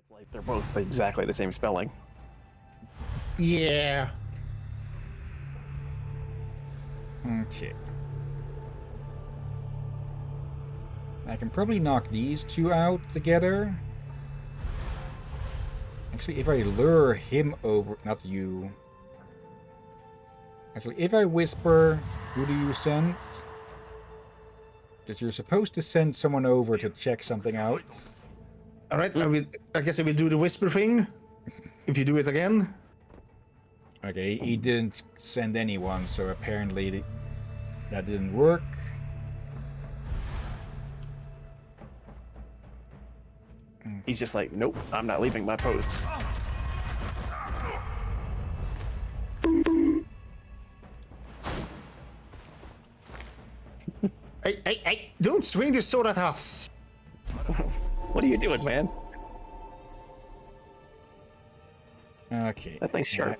It's like they're both exactly the same spelling. Yeah. Okay. I can probably knock these two out together. Actually, if I lure him over... Not you. Actually, if I whisper, who do you send? That you're supposed to send someone over to check something out. Alright, I guess I will do the whisper thing. If you do it again. Okay, he didn't send anyone, so apparently that didn't work. He's just like, nope, I'm not leaving my post. Hey, don't swing the sword at us! What are you doing, man? Okay. That thing's sharp.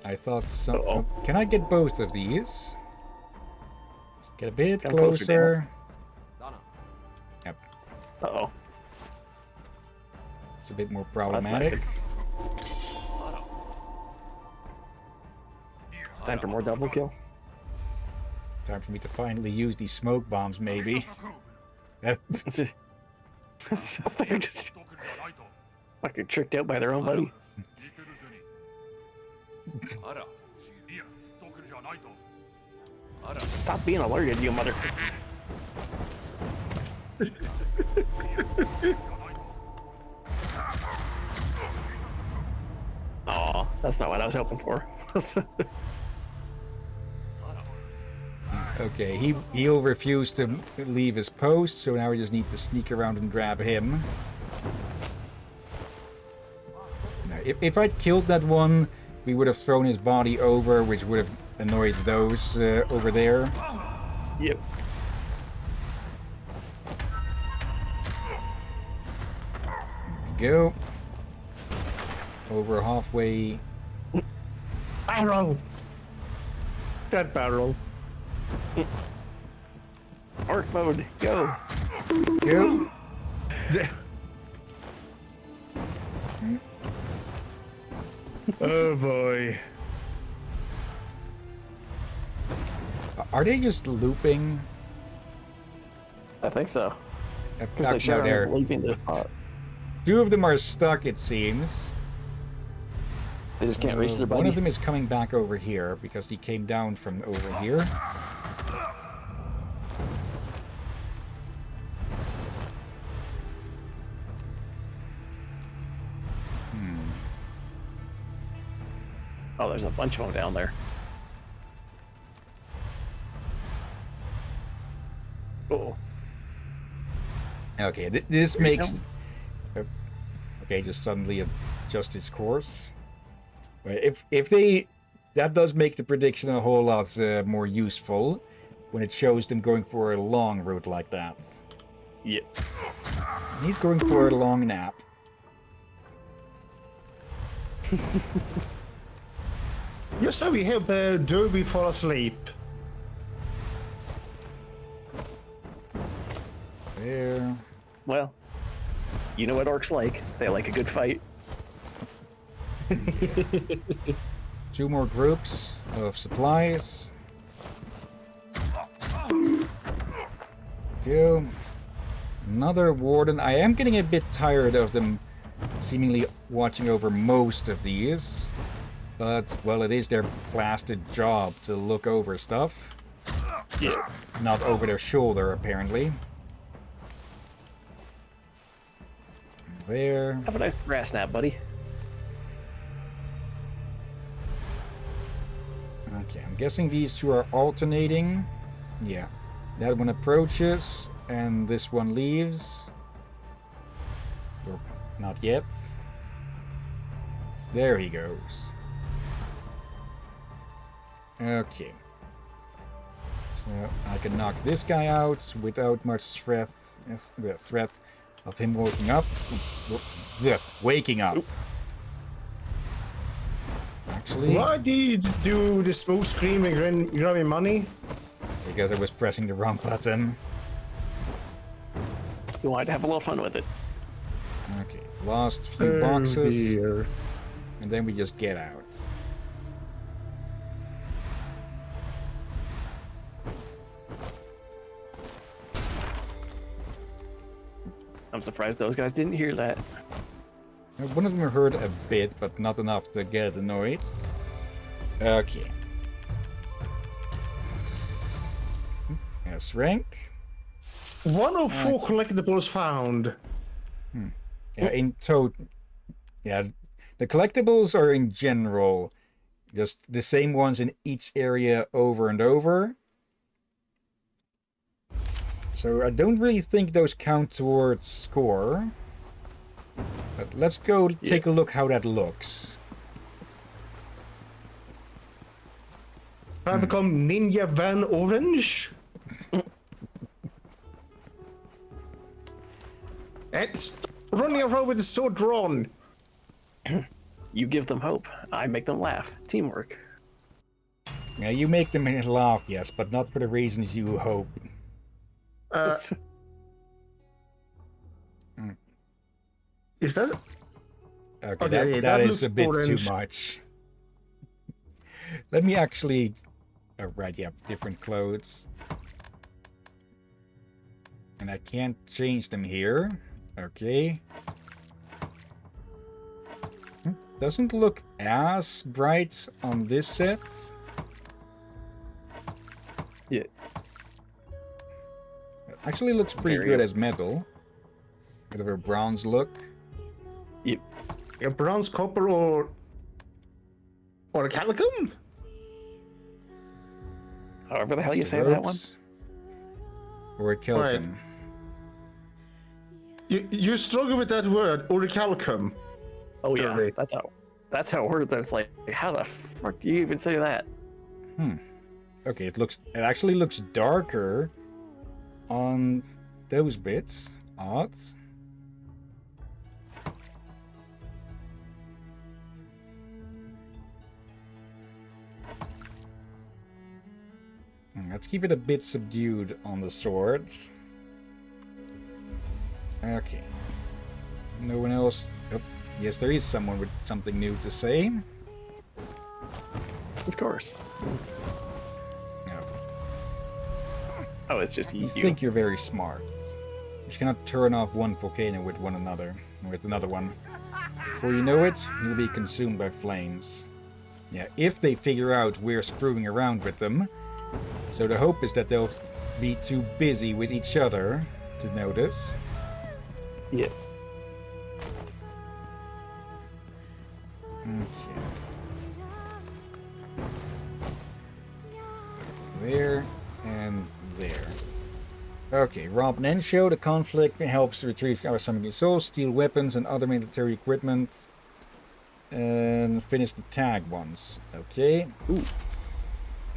I thought so. Uh-oh. Can I get both of these? Let's get a bit Come closer. Yep. Uh-oh. It's a bit more That's problematic. not good. Time for more double kill. Time for me to finally use these smoke bombs, maybe. They're just fucking tricked out by their own buddy. Stop being alerted, you mother. Aw, that's not what I was hoping for. Okay, he'll refuse to leave his post, so now we just need to sneak around and grab him. Now, if I'd killed that one, we would have thrown his body over, which would have annoyed those over there. Yep. There we go. Over halfway. Barrel! That barrel. Arc mode, go. Go. Oh boy. Are they just looping? I think so. Because No, they sure they're- are leaving the spot. Two of them are stuck, it seems. They just can't reach their buddy. One of them is coming back over here because he came down from over here. Oh, there's a bunch of them down there. Oh. Okay, this makes... Okay, just suddenly adjust his course. But if they... That does make the prediction a whole lot more useful when it shows them going for a long route like that. Yeah. He's going for a long nap. Just so we help Derby fall asleep. There. Well, you know what orcs like. They like a good fight. Two more groups of supplies. Go. Another warden. I am getting a bit tired of them seemingly watching over most of these. But, well, it is their blasted job to look over stuff. Yeah. Not over their shoulder, apparently. There. Have a nice grass nap, buddy. Okay, I'm guessing these two are alternating. Yeah. That one approaches, and this one leaves. Or not yet. There he goes. Okay. So I can knock this guy out without much threat of him waking up. Yeah, waking up. Actually, Why did you do the smoke screen and grabbing money? because I was pressing the wrong button. You wanted to have a little fun with it. Okay, last few Oh boxes, dear. and then we just get out. I'm surprised those guys didn't hear that. One of them heard a bit, but not enough to get annoyed. Okay. Yes, rank. 1 of 4 collectibles found. Yeah, in total. Yeah, the collectibles are in general just the same ones in each area over and over. So I don't really think those count towards score. But let's go take a look how that looks. I become Ninja Van Orange. It's running around with the sword drawn. You give them hope. I make them laugh. Teamwork. Yeah, you make them laugh, yes, but not for the reasons you hope. It's- Is that? Okay, Okay, that that is looks a bit orange. too much. Let me actually... Oh, right, yeah, different clothes. And I can't change them here. Okay. Doesn't look as bright on this set. yeah. It actually looks pretty Very good good. as metal. Bit of a bronze look. You, A bronze, copper, or a calicum? however the hell you The say that one. ropes. Or a kelpin. You struggle with that word, orichalcum. Oh yeah, Totally. that's how word that's like. How the fuck do you even say that? Okay, it actually looks darker on those bits. Odd. Let's keep it a bit subdued on the swords. Okay. No one else. Oh, yes, there is someone with something new to say. Of course. No. Oh, it's just you. You think you're very smart. You cannot turn off one volcano with another one. Before you know it, you'll be consumed by flames. Yeah, if they figure out we're screwing around with them. So the hope is that they'll be too busy with each other to notice. Yeah. Okay. There and there. Okay, rob and end show. The conflict helps retrieve our summoning souls, steal weapons and other military equipment. And finish the tag ones. Okay. Ooh.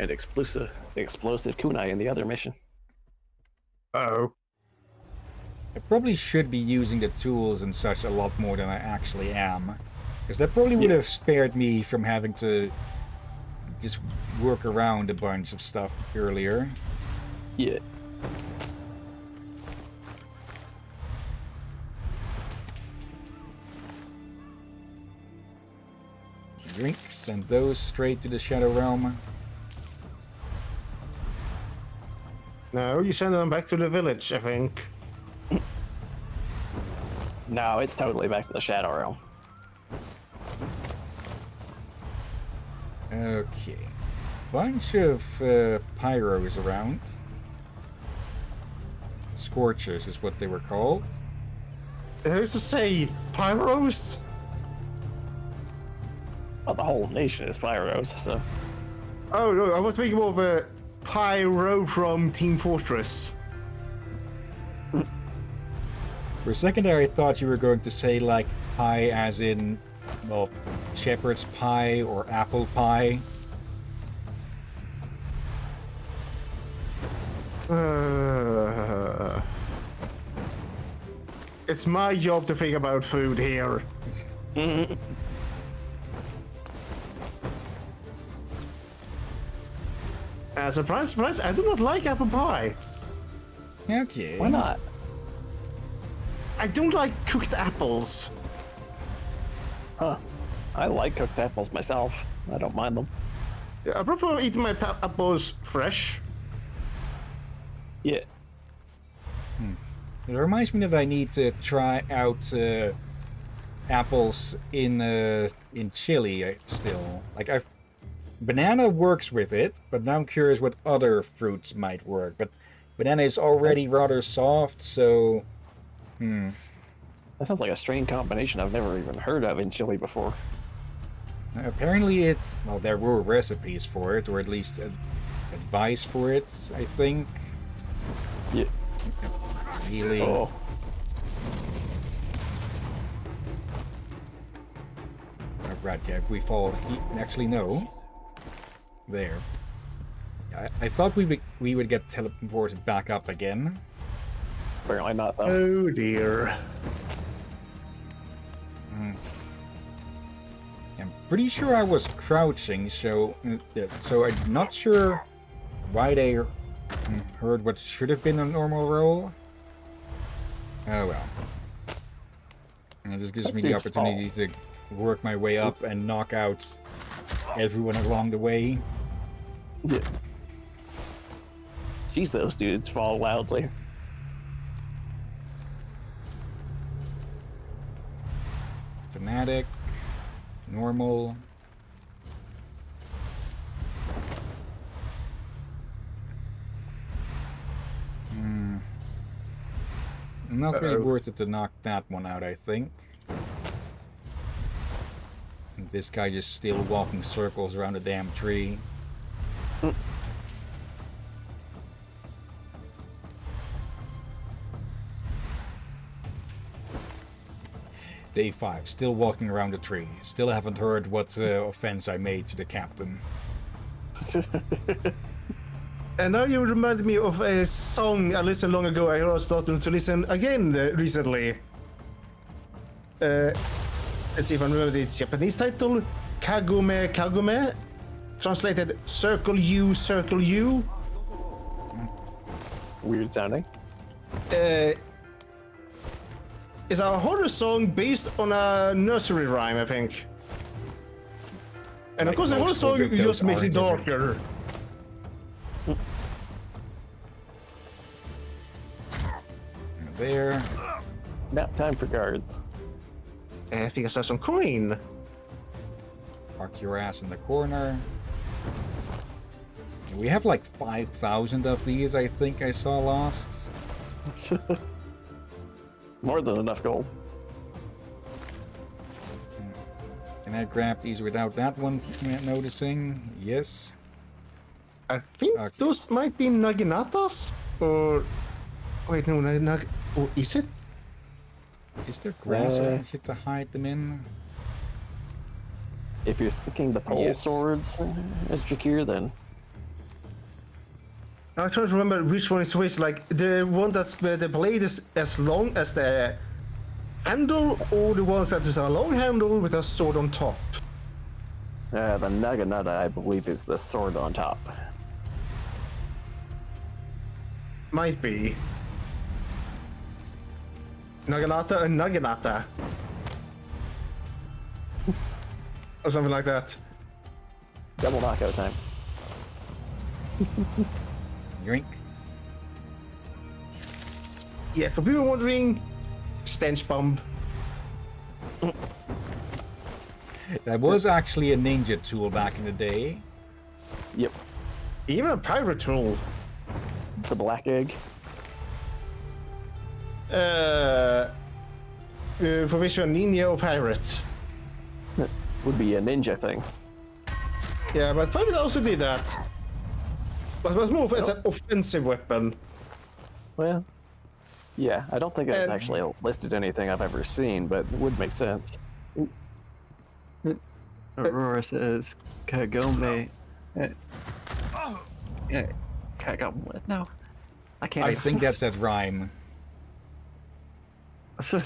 And explosive kunai in the other mission. Oh. I probably should be using the tools and such a lot more than I actually am. Because that probably would have spared me from having to just work around a bunch of stuff earlier. Yeah. Drink, send those straight to the Shadow Realm. No, you send them back to the village, I think. No, it's totally back to the Shadow Realm. Okay. Bunch of pyros around. Scorchers is what they were called. Who's to say pyros? Well, the whole nation is pyros, so. Oh no, I was thinking more of a pyro from Team Fortress. For a second there, I thought you were going to say like pie as in, well, shepherd's pie or apple pie. It's my job to think about food here. Surprise, surprise, I do not like apple pie. Okay. Why not? I don't like cooked apples. Huh. I like cooked apples myself. I don't mind them. I prefer eating my apples fresh. Yeah. It reminds me that I need to try out apples in chili still. Like banana works with it, but now I'm curious what other fruits might work. But banana is already rather soft, so That sounds like a strange combination I've never even heard of in chili before. apparently there were recipes for it, or at least advice for it, I think. Yeah. Really. Oh. Right, yeah, if we fall, actually no. There. Yeah, I thought we would get teleported back up again. Apparently not, though. Oh dear. I'm pretty sure I was crouching, so I'm not sure why they heard what should have been a normal roll. Oh well. And it just gives me the Dude's opportunity to work my way up and knock out everyone along the way. Yeah. Jeez, those dudes fall loudly. Fanatic, normal. Not really worth it to knock that one out, I think. And this guy just still walking circles around a damn tree. Day 5, still walking around the tree. Still haven't heard what offense I made to the captain. And now you reminded me of a song I listened long ago. I was starting to listen again recently. Let's see if I remember its Japanese title. Kagome Kagome. Translated Circle U, Circle U. Weird sounding. It's a horror song based on a nursery rhyme, I think. And of course, the horror song just makes it darker. There. Nap time for guards. I think I saw some coin. Park your ass in the corner. We have like 5,000 of these, I think I saw last. More than enough gold. Can I grab these without that one noticing? Yes. I think those might be Naginatas? Or... Wait, no, or is it? Is there grass around here to hide them in? If you're thinking the pole swords is trickier, then... I'm trying to remember which one is which. Like, the one that's the blade is as long as the handle, or the ones that is a long handle with a sword on top? The Naginata, I believe, is the sword on top. Might be. Naginata and Naginata. Or something like that. Double knockout time. Drink. Yeah, for people wondering, stench bomb. That was actually a ninja tool back in the day. Yep. Even a pirate tool. The black egg. For which one, ninja or pirate? Would be a ninja thing. Yeah, but pirate also did that. But it was more as an offensive weapon. Well, yeah, I don't think it's actually listed anything I've ever seen, but it would make sense. Aurora says Kagome. Kagome. What? No, I can't. I think that's that rhyme. I think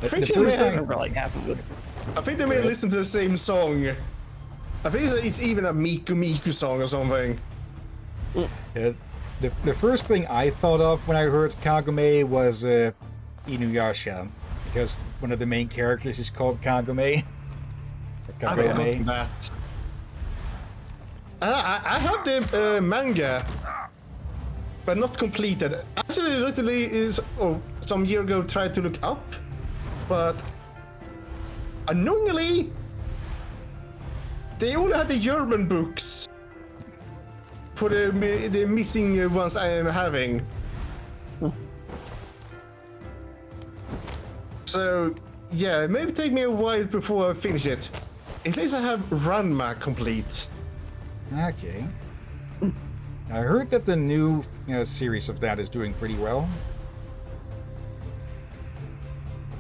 the first they time- like half of it. I think they may listen to the same song. I think it's even a Miku Miku song or something. The first thing I thought of when I heard Kagome was Inuyasha, because one of the main characters is called Kagome. I forgot that. I have the manga, but not completed. Actually, recently, some year ago, tried to look up, but annoyingly, they only had the German books for the missing ones I am having. So, yeah, it may take me a while before I finish it. At least I have Ranma complete. Okay. I heard that the new series of that is doing pretty well.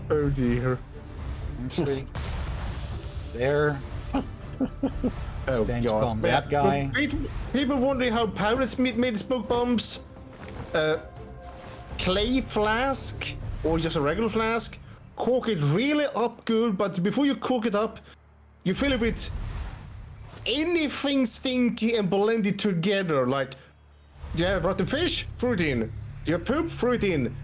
Oh dear. Actually, there. Oh Stench god. bomb that guy. People wondering how pirates made smoke bombs. Clay flask or just a regular flask. Cork it really up good, but before you cork it up, you fill it with anything stinky and blend it together. Like, you have rotten fish, throw it in. You have poop, throw it in.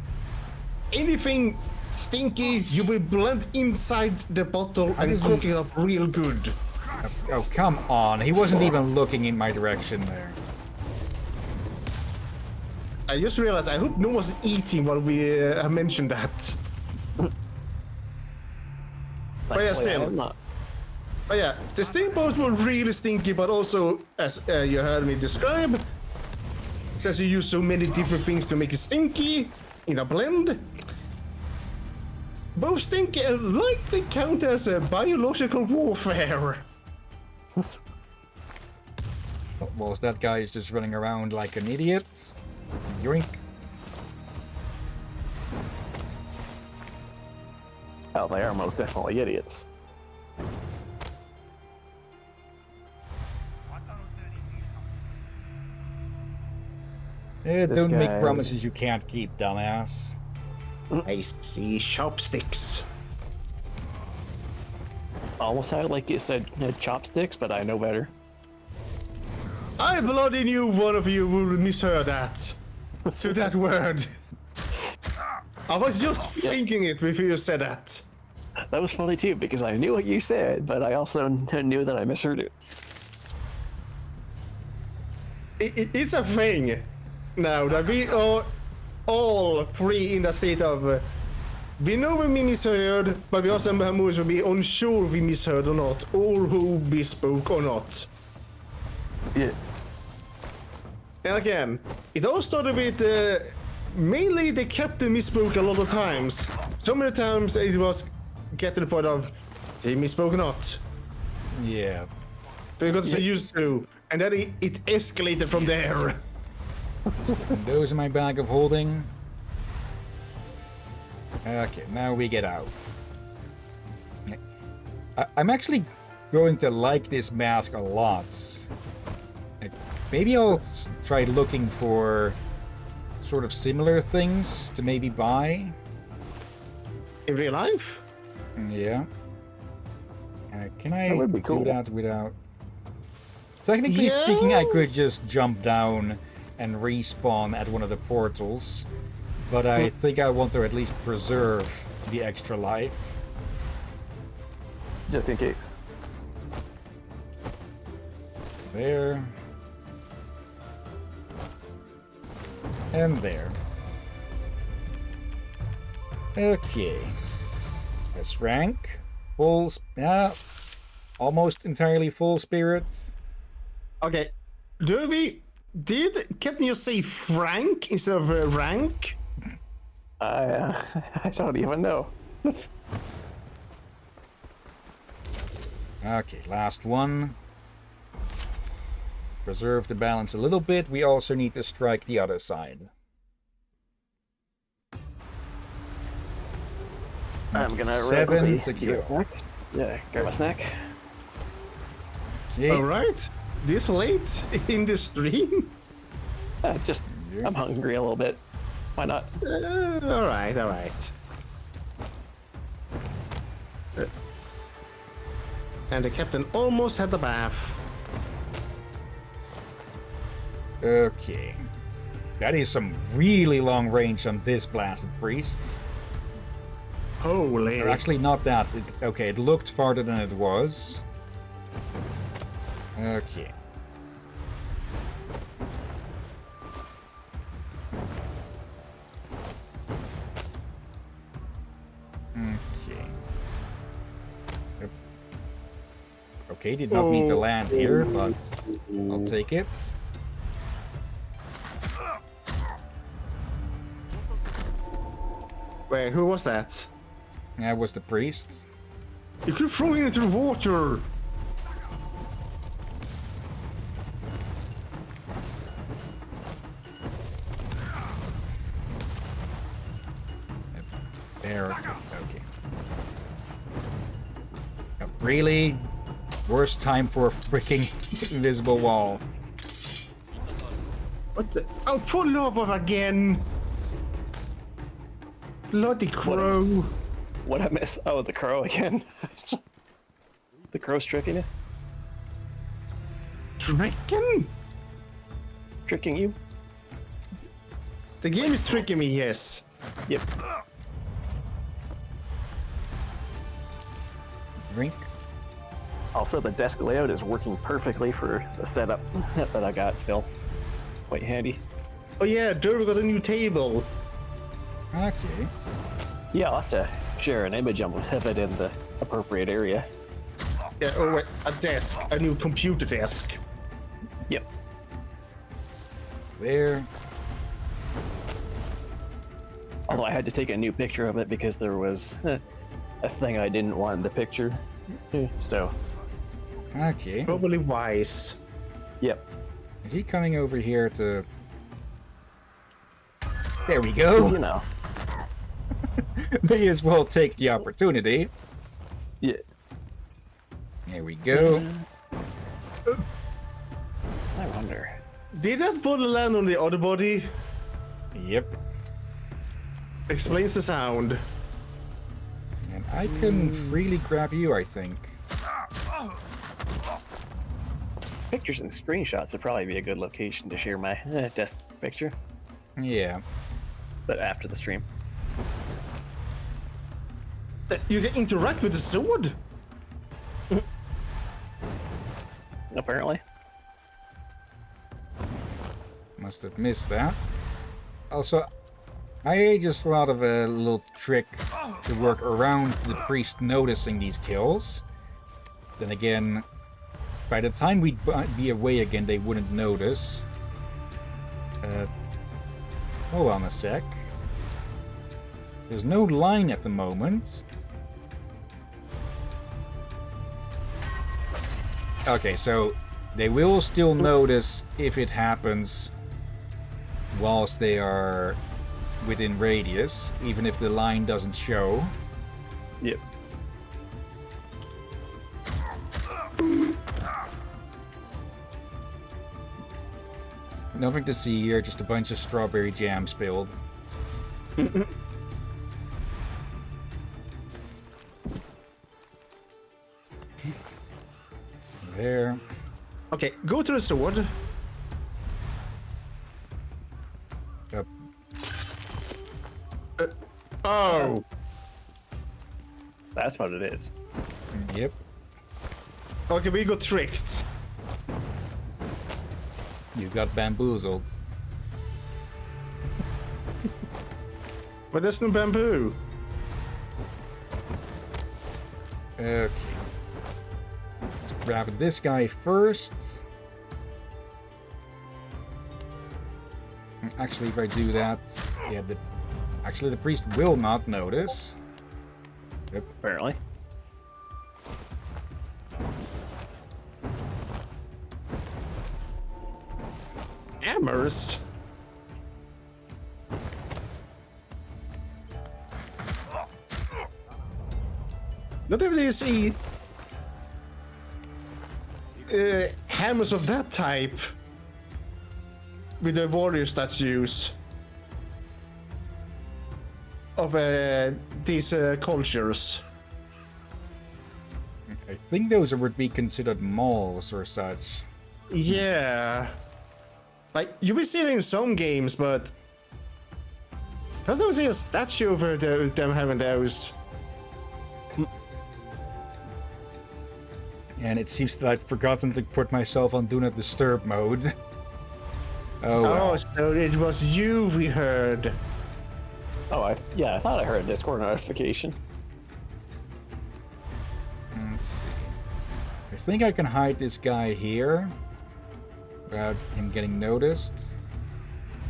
Anything stinky, you will blend inside the bottle and cook it up real good. Oh, come on. He wasn't even looking in my direction there. I just realized, I hope no one's eating while we mentioned that. But yeah, still. But yeah, the stink bombs were really stinky, but also, as you heard me describe, since you use so many different things to make it stinky in a blend, both stinky and likely count as a biological warfare. Whilst that guy is just running around like an idiot. Yoink. Oh, they are most definitely idiots. Don't guy... make promises you can't keep, dumbass. I see chopsticks. Almost sounded like you said chopsticks, but I know better. I bloody knew one of you would misheard that. To that word. I was just thinking it before you said that. That was funny too, because I knew what you said, but I also knew that I misheard it. It's a thing now that we are all three in the state of we know we misheard, but we also have moves where we unsure we misheard or not, or who misspoke or not. Yeah. And again, it all started with mainly the captain misspoke a lot of times. So many times it was get to the point of he misspoke or not. Yeah. So you got so used to, and then it escalated from there. And those are my bag of holding. Okay, now we get out. I'm actually going to like this mask a lot. Maybe I'll try looking for sort of similar things to maybe buy. In real life? Yeah. Can I That would be cool. do that without... Technically speaking, I could just jump down and respawn at one of the portals. But I think I want to at least preserve the extra life. Just in case. There. And there. Okay. Let's rank. Full... almost entirely full spirits. Okay. Did Captain you say Frank instead of rank? I don't even know. Okay, last one. Preserve the balance a little bit. We also need to strike the other side. I'm gonna 7 to kill. Yeah, grab a snack. Okay. Alright. This late in the stream? Just, I'm hungry a little bit. Why not? Alright. And the captain almost had the bath. Okay. That is some really long range on this blasted priest. Holy. Or actually, not that. Okay, it looked farther than it was. Okay. Okay. Yep. Okay, did not mean to land here, but I'll take it. Wait, who was that? That was the priest. You could throw him into the water. There. Okay. Really? Worst time for a freaking invisible wall. What the? Oh, full lava again. Bloody crow. What I miss? Oh, the crow again. The crow's tricking you? Tricking? Tricking you? The game is tricking me, yes. Yep. Drink. Also, the desk layout is working perfectly for the setup that I got still. Quite handy. Oh yeah, Derby got a new table. Okay. Yeah, I'll have to share an image of it in the appropriate area. Yeah, oh wait, a desk. A new computer desk. Yep. There. Although I had to take a new picture of it because there was a thing I didn't want in the picture. So, Okay. Probably wise. yep. Is he coming over here to... There we go. You know. May as well take the opportunity. Yeah. There we go. I wonder. Did that body land on the other body? Yep. Explains the sound. And I can freely grab you, I think. Pictures and screenshots would probably be a good location to share my desk picture, Yeah. but after the stream. You can interact with the sword? Apparently. Must have missed that. Also, I just thought of a little trick to work around the priest noticing these kills. Then again, by the time we'd be away again, they wouldn't notice. Hold on a sec. There's no line at the moment. Okay, so they will still notice if it happens whilst they are within radius, even if the line doesn't show. Yep. Nothing to see here, just a bunch of strawberry jam spilled. There. Okay, go to the sword. Up. Oh. That's what it is. Yep. Okay, we got tricked. You got bamboozled. But there's no bamboo. Okay. Let's grab this guy first. Actually, if I do that, yeah, actually the priest will not notice. Yep. Apparently. Hammers? Not every day you see hammers of that type with the warrior statues of these cultures. I think those would be considered malls or such. Yeah. Like, you will see it in some games, but I don't see a statue of them having those. And it seems that I'd forgotten to put myself on Do Not Disturb mode. Oh, well. So it was you we heard. Oh, I thought I heard a Discord notification. Let's see. I think I can hide this guy here without him getting noticed.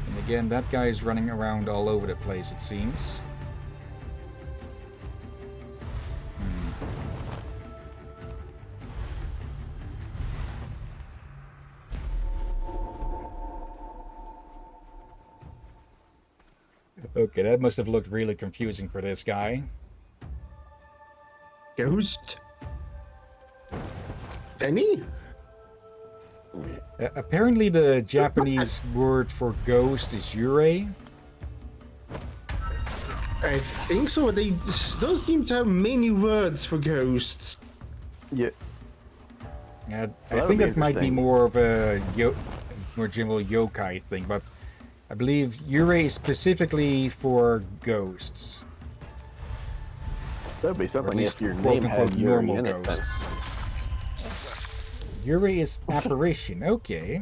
And again, that guy is running around all over the place, it seems. Okay, that must have looked really confusing for this guy. Ghost? Any? Apparently the Japanese word for ghost is yurei. I think so. They don't seem to have many words for ghosts. Yeah. Yeah, So I that think would be that might be interesting. more of a more general yokai thing, but I believe yurei is specifically for ghosts. That would be Or at something least if your quote name had unquote Yuri normal in it. Then. ghosts. Yurei is apparition, okay.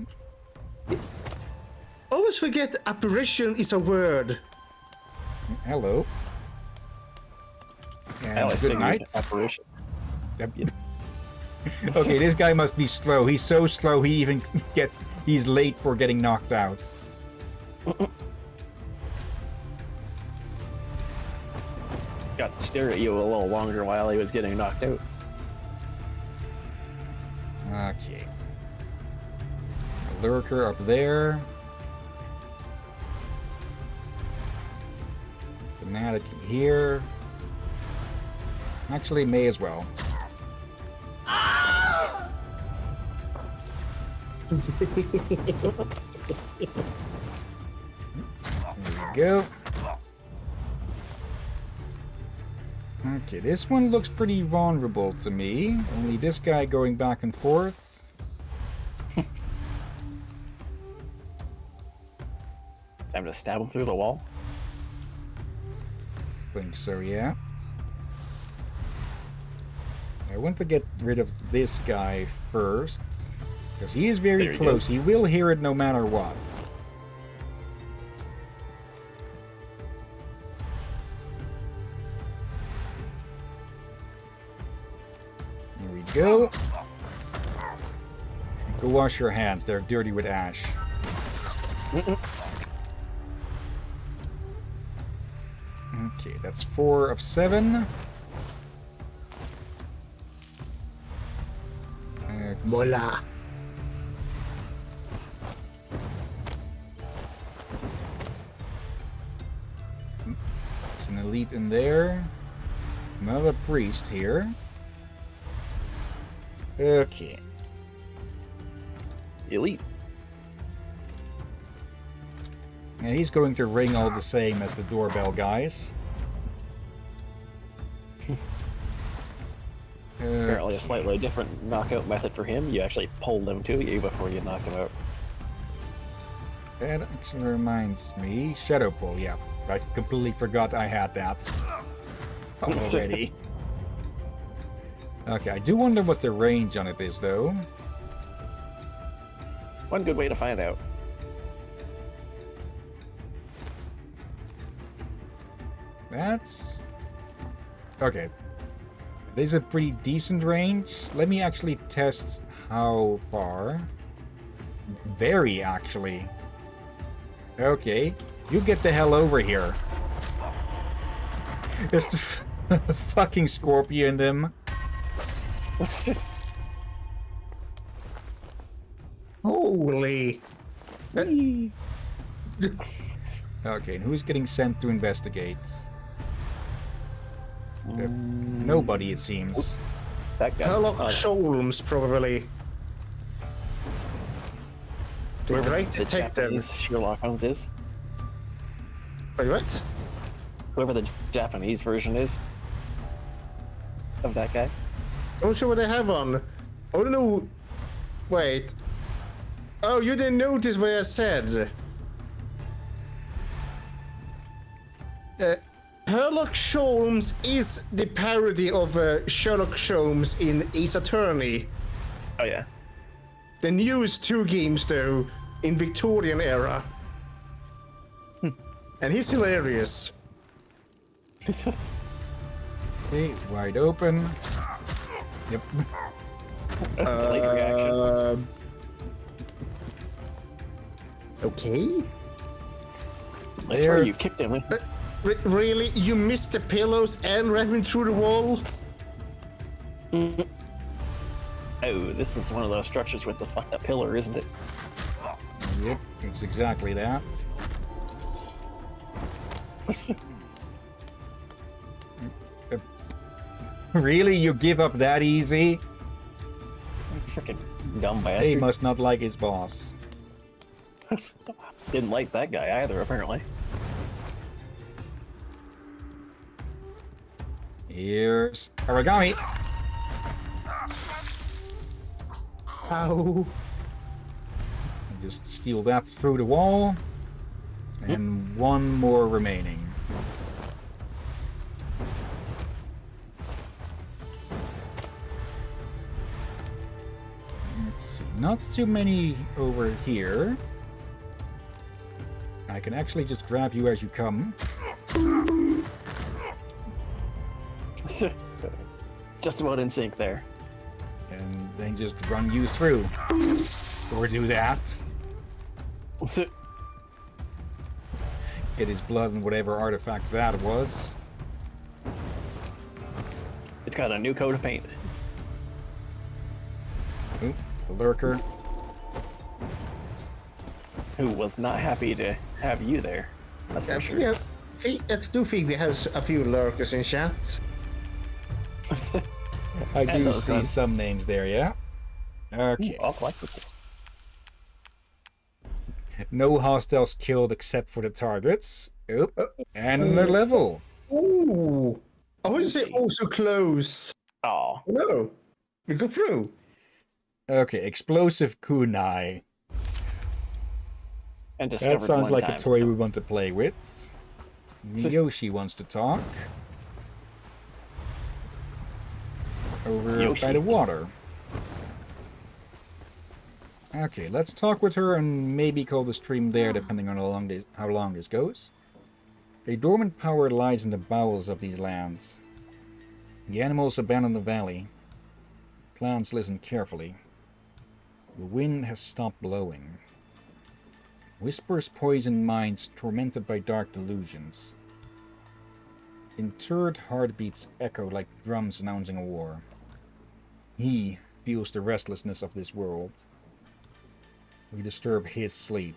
Always forget apparition is a word. Hello. I And always good figured night. apparition. Okay, this guy must be slow. He's so slow he even he's late for getting knocked out. Got to stare at you a little longer while he was getting knocked out. Okay. A lurker up there. Fanatic here. Actually, may as well. There we go. Okay, this one looks pretty vulnerable to me. Only this guy going back and forth. Time to stab him through the wall. Think so, yeah. I want to get rid of this guy first. Because he is very There you close. go. He will hear it no matter what. There we go. Go wash your hands. They're dirty with ash. Okay, that's 4 of 7. Mola. There's an elite in there. Another priest here. Okay. Elite. And he's going to ring all the same as the doorbell guys. Apparently a slightly different knockout method for him. You actually pulled him to you before you knock him out. That actually reminds me. Shadow Pull, yeah. I completely forgot I had that already. Okay, I do wonder what the range on it is, though. One good way to find out. That's... Okay. There's a pretty decent range. Let me actually test how far. Very, actually. Okay. You get the hell over here. There's the fucking scorpion in them. Holy. Okay, and who's getting sent to investigate? Nobody, it seems. That guy. Sherlock Oh, Holmes, probably. The whoever great the detective. Japanese Sherlock Holmes is. Wait, what? Whoever the Japanese version is of that guy. I'm sure what they have on. Oh no. Wait. Oh, you didn't notice what I said. Sherlock Holmes is the parody of Sherlock Holmes in Ace Attorney. Oh yeah. The newest 2 games, though, in Victorian era. And he's hilarious. Okay, wide open. Yep. Delayed reaction. Okay. I swear you kicked him. Really? You missed the pillows and ran him through the wall? Oh, this is one of those structures with a pillar, isn't it? Yep, it's exactly that. Really? You give up that easy? Freaking dumb He bastard. must not like his boss. Didn't like that guy either, apparently. Here's Aragami. Ow. Just steal that through the wall. And one more remaining. Let's see. Not too many over here. I can actually just grab you as you come. Just about in sync there. And then just run you through. Or do that. Get his blood and whatever artifact that was. It's got a new coat of paint. Oop, a lurker. Who was not happy to have you there. That's for sure. Yeah, I do think we have a few lurkers in chat. I do those see guns. some names there, yeah? Okay. I'll collect with this. No hostiles killed except for the targets. Oop. And another level. Ooh. I would say also close. Oh, No. We go through. Okay, explosive kunai. and discovered That sounds one like time, a toy so- we want to play with. Yoshi wants to talk. Over Yoshi. by the water. Okay, let's talk with her and maybe call the stream there, depending on how long this goes. A dormant power lies in the bowels of these lands. The animals abandon the valley. Plants listen carefully. The wind has stopped blowing. Whispers poison minds tormented by dark delusions. Interred heartbeats echo like drums announcing a war. He feels the restlessness of this world. We disturb his sleep.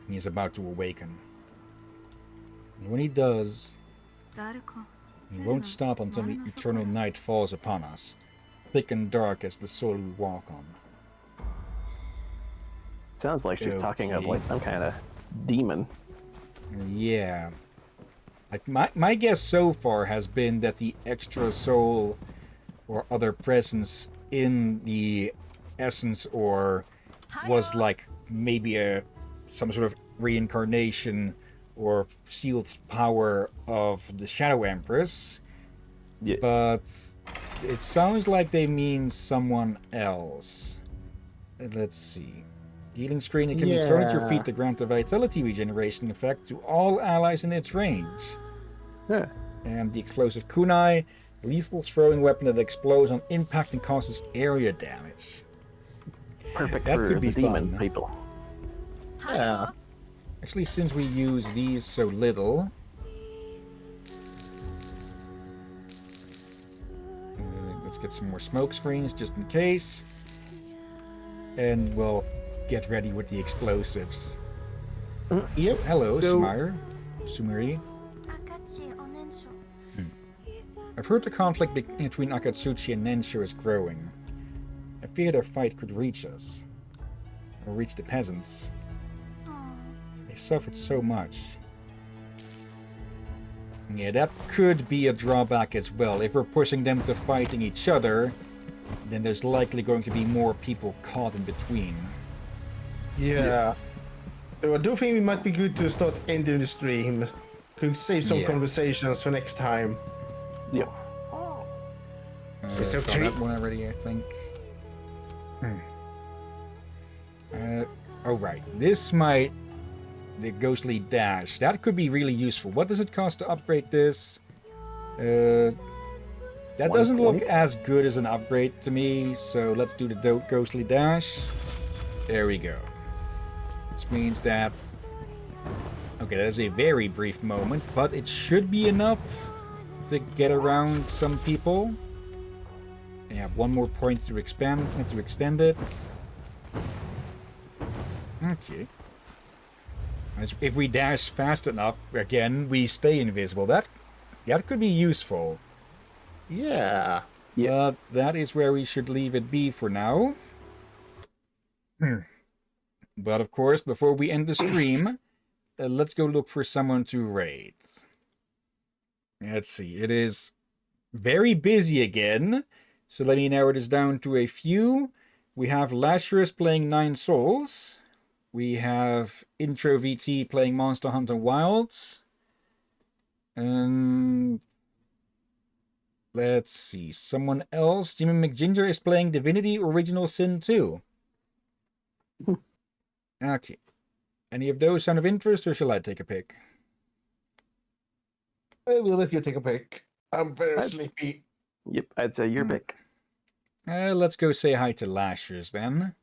He is about to awaken. And when he does, he won't stop until the eternal night falls upon us, thick and dark as the soil we walk on. Sounds like she's talking of Okay. like some kind of demon. Yeah. Like my guess so far has been that the extra soul or other presence in the essence or was like maybe some sort of reincarnation or sealed power of the Shadow Empress. Yeah. But it sounds like they mean someone else. Let's see. Healing screen, it can be thrown at your feet to grant a vitality regeneration effect to all allies in its range. Yeah. And the explosive kunai, lethal throwing weapon that explodes on impact and causes area damage. Perfect That for could be the demon fun. people. Yeah. Actually, since we use these so little... let's get some more smoke screens just in case. And we'll get ready with the explosives. Yep. Hello, So- Sumiri. I've heard the conflict between Akatsuchi and Nensho is growing. I fear their fight could reach us. Or reach the peasants. They suffered so much. Yeah, that could be a drawback as well. If we're pushing them to fighting each other, then there's likely going to be more people caught in between. Yeah. So I do think it might be good to start ending the stream. Could save some Yeah. conversations for next time. Yep. So Saw three- that one already, I think. Oh right, this might the ghostly dash. That could be really useful. What does it cost to upgrade this? That 1 doesn't look point? as good as an upgrade to me, so let's do the ghostly dash. There we go. Which means that... Okay, that is a very brief moment, but it should be enough to get around some people. And have one more point to expand and to extend it. Okay. If we dash fast enough, again, we stay invisible. That could be useful. Yeah. Yeah. But that is where we should leave it be for now. But of course, before we end the stream, let's go look for someone to raid. Let's see. It is very busy again. So let me narrow this down to a few. We have Lazarus playing 9 Souls. We have Intro VT playing Monster Hunter Wilds. Let's see. Someone else. Jimmy McGinger is playing Divinity Original Sin 2. Okay. Any of those sound of interest, or shall I take a pick? I will let you take a pick. I'm very That's- sleepy. Yep, I'd say your pick. Let's go say hi to Lashers then.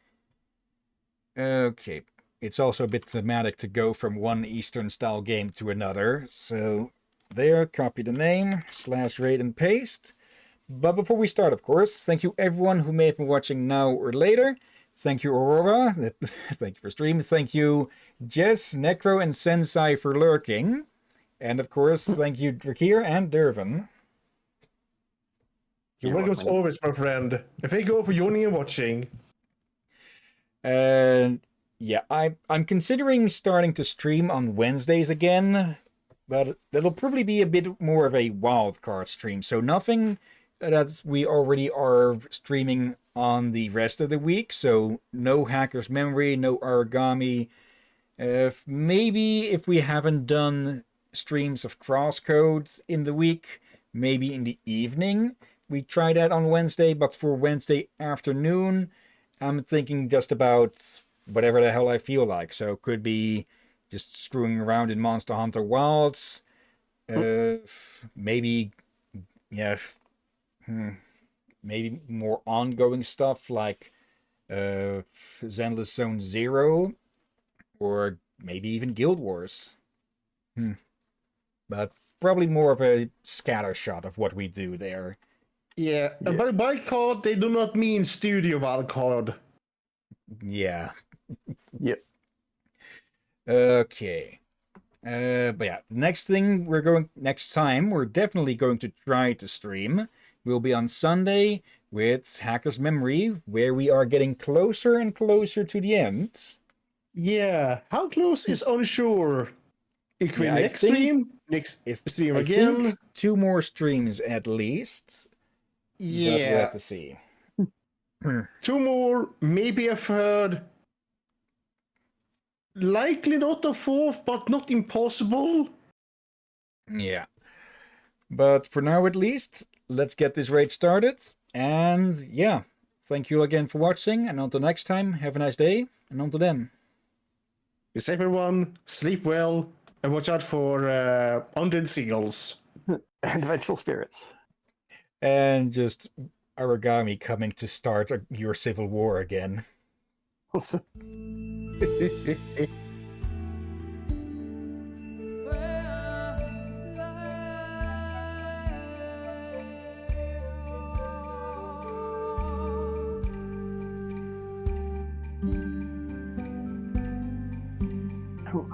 Okay. It's also a bit thematic to go from one Eastern style game to another. So there, copy the name, /raid and paste. But before we start, of course, thank you everyone who may have been watching now or later. Thank you, Aurora. Thank you for streaming. Thank you, Jess, Necro, and Sensei for lurking. And of course, thank you, Drakir and Dervin. You're You're welcome as welcome. always, my friend. If I go for joining and watching. And yeah, I'm considering starting to stream on Wednesdays again, but that'll probably be a bit more of a wild card stream. So nothing that we already are streaming on the rest of the week. So no Hacker's Memory, no Aragami. Maybe if we haven't done streams of Crosscode in the week, maybe in the evening. We try that on Wednesday, but for Wednesday afternoon, I'm thinking just about whatever the hell I feel like. So it could be just screwing around in Monster Hunter Wilds. Maybe, yeah, maybe more ongoing stuff like Zenless Zone Zero, or maybe even Guild Wars. But probably more of a scattershot of what we do there. Yeah, and by wildcard, they do not mean studio wildcard. Yeah. Yep. Okay. But yeah, next time we're definitely going to try to stream. We'll be on Sunday with Hacker's Memory, where we are getting closer and closer to the end. Yeah, how close is unsure. It could be Yeah, I next think stream, next stream I again. think 2 more streams at least. But we'll Yeah, have to see. 2 more, maybe a third. Likely not a 4th, but not impossible. Yeah. But for now at least, let's get this raid started. And yeah, thank you again for watching. And until next time, have a nice day. And until then. Be safe, everyone. Sleep well, and watch out for undead seagulls. And vengeful spirits. And just Aragami coming to start your civil war again. Ooh.